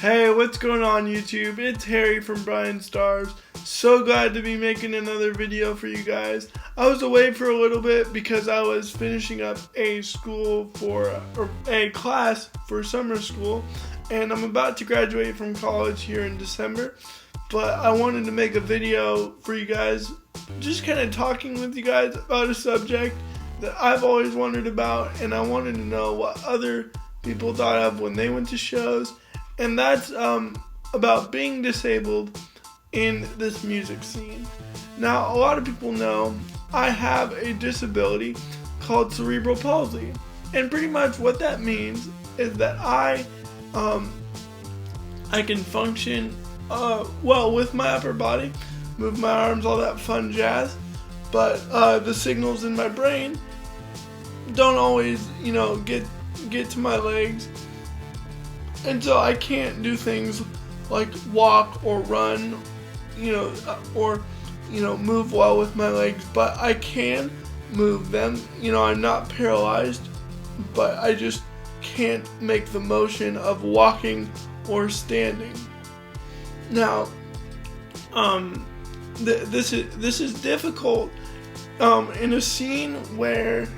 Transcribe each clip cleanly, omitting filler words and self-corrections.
Hey, what's going on YouTube? It's Harry from Brian Stars. So glad to be making another video for you guys. I was away for a little bit because I was finishing up a class for summer school, and I'm about to graduate from college here in December. But I wanted to make a video for you guys, just kind of talking with you guys about a subject that I've always wondered about, and I wanted to know what other people thought of when they went to shows. And that's about being disabled in this music scene. Now, a lot of people know I have a disability called cerebral palsy. And pretty much what that means is that I can function well with my upper body, move my arms, all that fun jazz. But the signals in my brain don't always, get to my legs. And so I can't do things like walk or run, or move well with my legs, but I can move them. I'm not paralyzed, but I just can't make the motion of walking or standing. Now, this is difficult in a scene where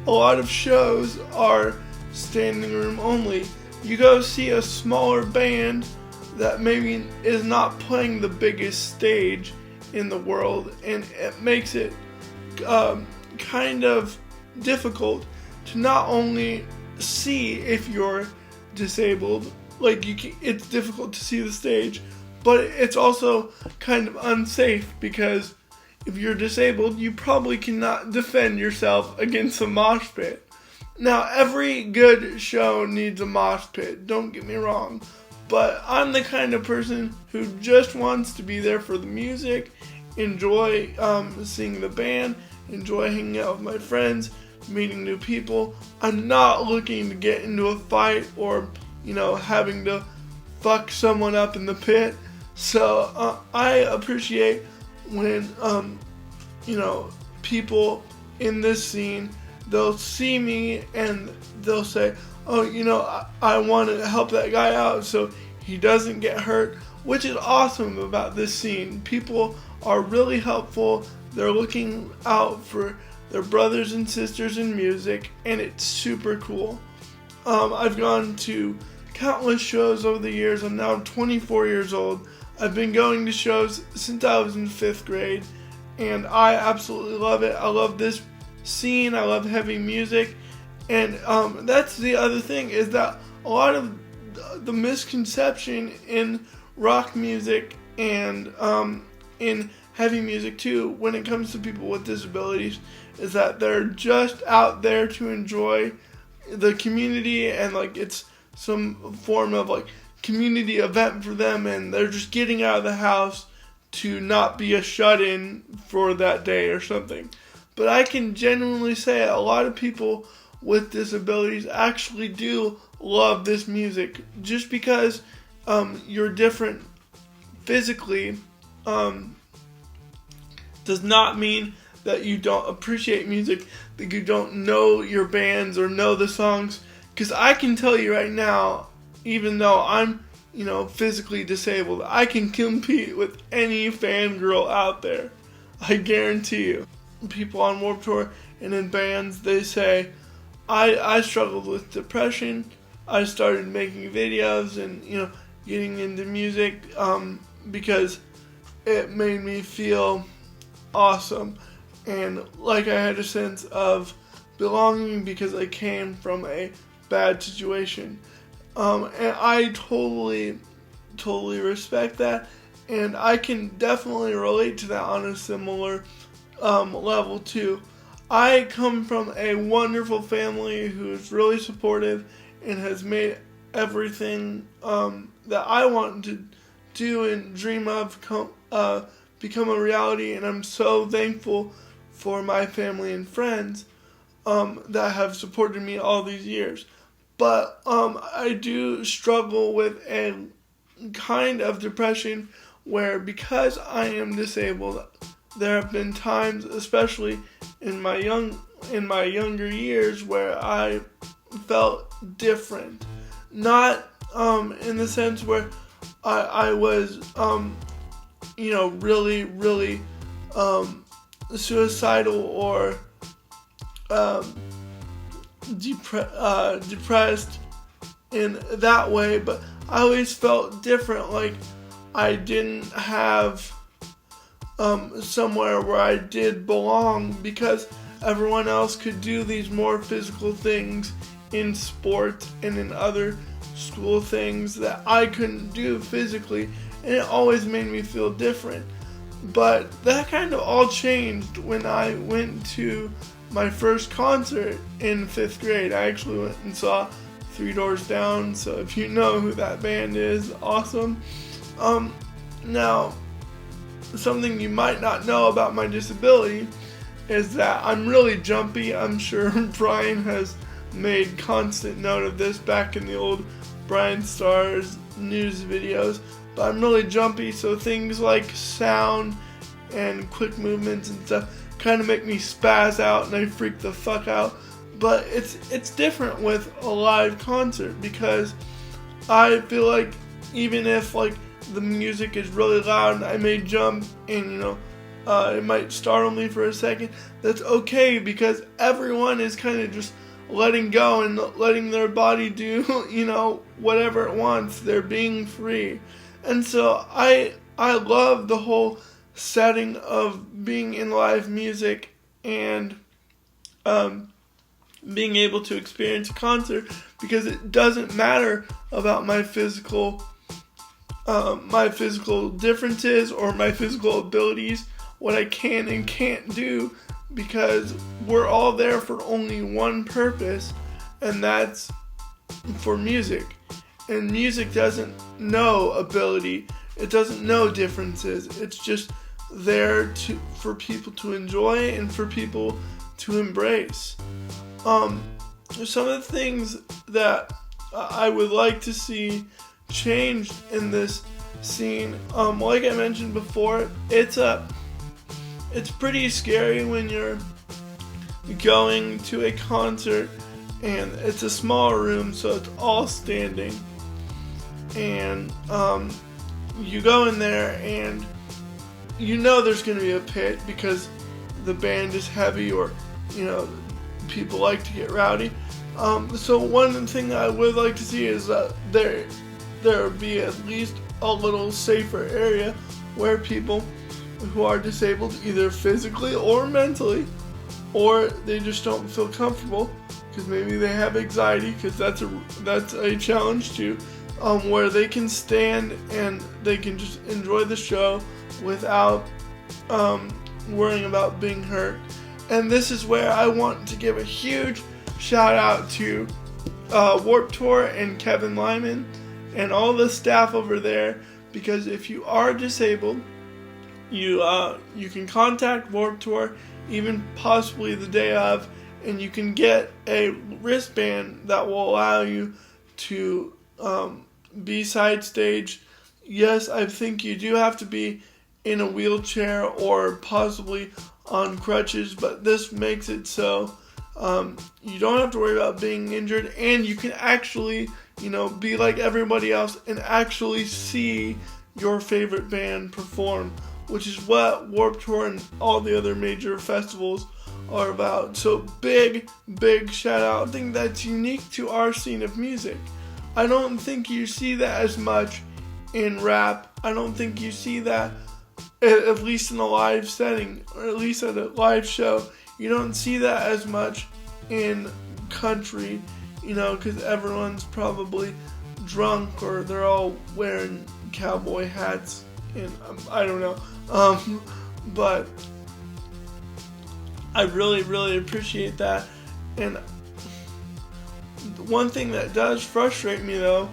a lot of shows are standing room only. You go see a smaller band that maybe is not playing the biggest stage in the world, and it makes it kind of difficult to not only see if you're disabled, it's difficult to see the stage, but it's also kind of unsafe because if you're disabled, you probably cannot defend yourself against a mosh pit. Now, every good show needs a mosh pit, don't get me wrong, but I'm the kind of person who just wants to be there for the music, enjoy seeing the band, enjoy hanging out with my friends, meeting new people. I'm not looking to get into a fight or, having to fuck someone up in the pit. So I appreciate when, people in this scene, they'll see me and they'll say, oh, I want to help that guy out so he doesn't get hurt, which is awesome about this scene. People are really helpful. They're looking out for their brothers and sisters in music, and it's super cool. I've gone to countless shows over the years. I'm now 24 years old. I've been going to shows since I was in 5th grade, and I absolutely love it. I love this scene. I love heavy music, and that's the other thing, is that a lot of the misconception in rock music and in heavy music too, when it comes to people with disabilities, is that they're just out there to enjoy the community, and it's some form of community event for them, and they're just getting out of the house to not be a shut-in for that day or something. But I can genuinely say a lot of people with disabilities actually do love this music. Just because you're different physically does not mean that you don't appreciate music, that you don't know your bands or know the songs. Because I can tell you right now, even though I'm physically disabled, I can compete with any fangirl out there. I guarantee you. People on Warped Tour and in bands, they say, I struggled with depression. I started making videos and getting into music because it made me feel awesome, and I had a sense of belonging because I came from a bad situation, and I totally respect that, and I can definitely relate to that on a similar level too. I come from a wonderful family who is really supportive and has made everything that I want to do and dream of become a reality, and I'm so thankful for my family and friends that have supported me all these years. But I do struggle with a kind of depression where, because I am disabled, there have been times, especially in my younger years, where I felt different. Not in the sense where I was, really, really suicidal or depressed in that way, but I always felt different, like I didn't have somewhere where I did belong, because everyone else could do these more physical things in sports and in other school things that I couldn't do physically, and it always made me feel different. But that kind of all changed when I went to my first concert in 5th grade. I actually went and saw Three Doors Down, so if you know who that band is, awesome. Now, something you might not know about my disability is that I'm really jumpy. I'm sure Brian has made constant note of this back in the old Brian Stars news videos, but I'm really jumpy, so things like sound and quick movements and stuff kind of make me spaz out and I freak the fuck out. But it's different with a live concert, because I feel like even if like the music is really loud and I may jump and it might startle me for a second, that's okay, because everyone is kind of just letting go and letting their body do whatever it wants. They're being free. And so I love the whole setting of being in live music and being able to experience a concert, because it doesn't matter about my physical differences or my physical abilities, what I can and can't do, because we're all there for only one purpose, and that's for music. And music doesn't know ability, it doesn't know differences, it's just there for people to enjoy and for people to embrace. Some of the things that I would like to see changed in this scene, like I mentioned before, it's pretty scary when you're going to a concert and it's a small room, so it's all standing, and you go in there and there's going to be a pit because the band is heavy, or people like to get rowdy. So one thing I would like to see is that there would be at least a little safer area where people who are disabled, either physically or mentally, or they just don't feel comfortable because maybe they have anxiety, because that's a challenge too, where they can stand and they can just enjoy the show without worrying about being hurt. And this is where I want to give a huge shout out to Warped Tour and Kevin Lyman and all the staff over there, because if you are disabled, you can contact Warped Tour, even possibly the day of, and you can get a wristband that will allow you to be side stage. Yes, I think you do have to be in a wheelchair or possibly on crutches, but this makes it so you don't have to worry about being injured, and you can actually be like everybody else and actually see your favorite band perform, which is what Warped Tour and all the other major festivals are about. So big shout out. I think that's unique to our scene of music. I don't think you see that as much in rap. I don't think you see that, at least in a live setting, or at least at a live show. You don't see that as much in country, because everyone's probably drunk or they're all wearing cowboy hats, and I don't know. But I really appreciate that. And one thing that does frustrate me though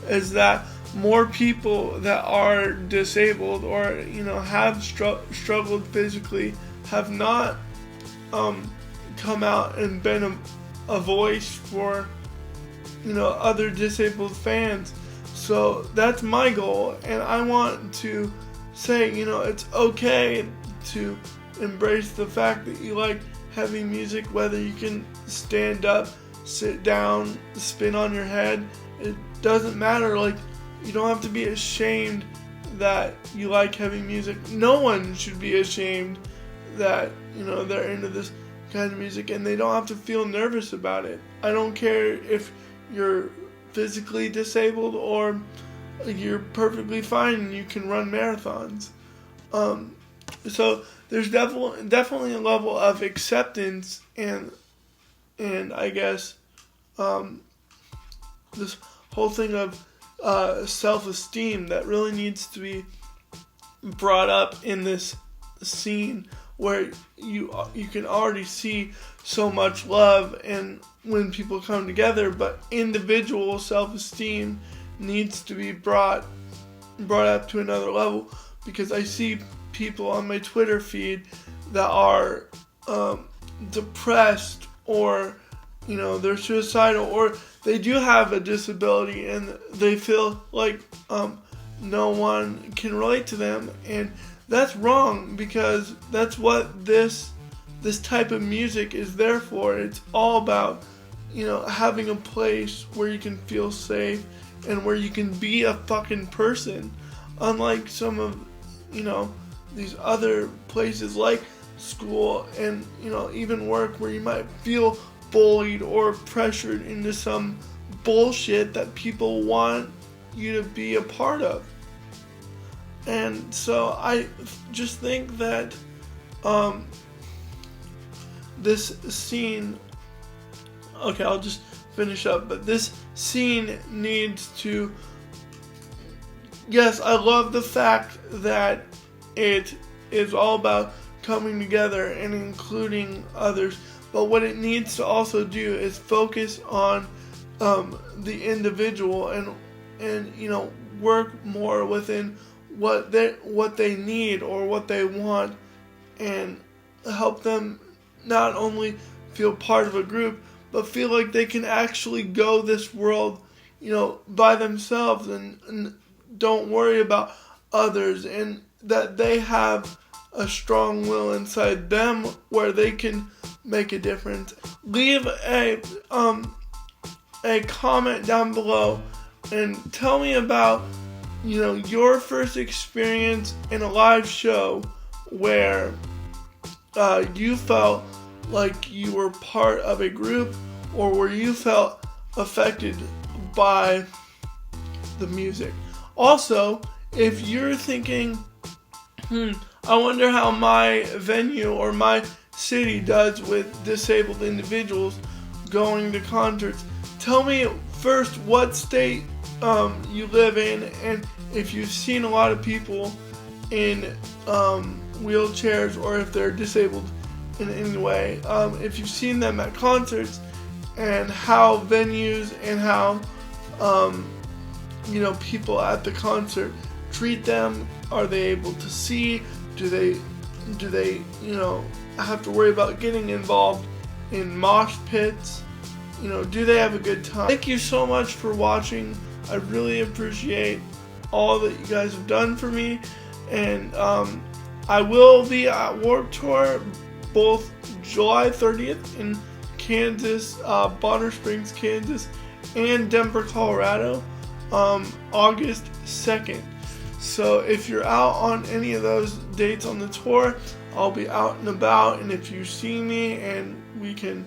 is that more people that are disabled or have struggled physically have not come out and been a voice for other disabled fans. So that's my goal, and I want to say it's okay to embrace the fact that you like heavy music, whether you can stand up, sit down, spin on your head. It doesn't matter. Like, you don't have to be ashamed that you like heavy music. No one should be ashamed that, you know, they're into this kind of music, and they don't have to feel nervous about it. I don't care if you're physically disabled or you're perfectly fine and you can run marathons. So there's definitely a level of acceptance and I guess this whole thing of self-esteem that really needs to be brought up in this scene, where you can already see so much love and when people come together, but individual self-esteem needs to be brought up to another level, because I see people on my Twitter feed that are depressed, or, you know, they're suicidal, or they do have a disability and they feel like no one can relate to them, and that's wrong, because that's what this type of music is there for. It's all about, you know, having a place where you can feel safe and where you can be a fucking person, unlike some of, you know, these other places like school and, you know, even work, where you might feel bullied or pressured into some bullshit that people want you to be a part of. And so I just think that this scene, okay, I'll just finish up, but this scene needs to, yes, I love the fact that it is all about coming together and including others, but what it needs to also do is focus on the individual and you know, work more within what they need or what they want, and help them not only feel part of a group, but feel like they can actually go this world, you know, by themselves, and don't worry about others, and that they have a strong will inside them where they can make a difference. Leave a comment down below and tell me about, you know, your first experience in a live show where you felt like you were part of a group, or where you felt affected by the music. Also, if you're thinking, I wonder how my venue or my city does with disabled individuals going to concerts, tell me first what state you live in, and if you've seen a lot of people in wheelchairs, or if they're disabled in any way, if you've seen them at concerts, and how venues and how you know, people at the concert treat them. Are they able to see? Do they you know, have to worry about getting involved in mosh pits? You know, do they have a good time? Thank you so much for watching. I really appreciate all that you guys have done for me, and I will be at Warped Tour both July 30th in Kansas, Bonner Springs, Kansas, and Denver, Colorado, August 2nd. So if you're out on any of those dates on the tour, I'll be out and about, and if you see me and we can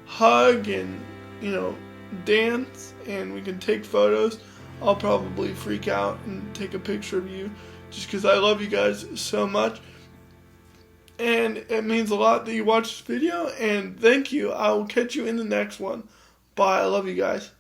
hug and, you know, dance and we can take photos, I'll probably freak out and take a picture of you, just because I love you guys so much. And it means a lot that you watch this video, and thank you. I will catch you in the next one. Bye. I love you guys.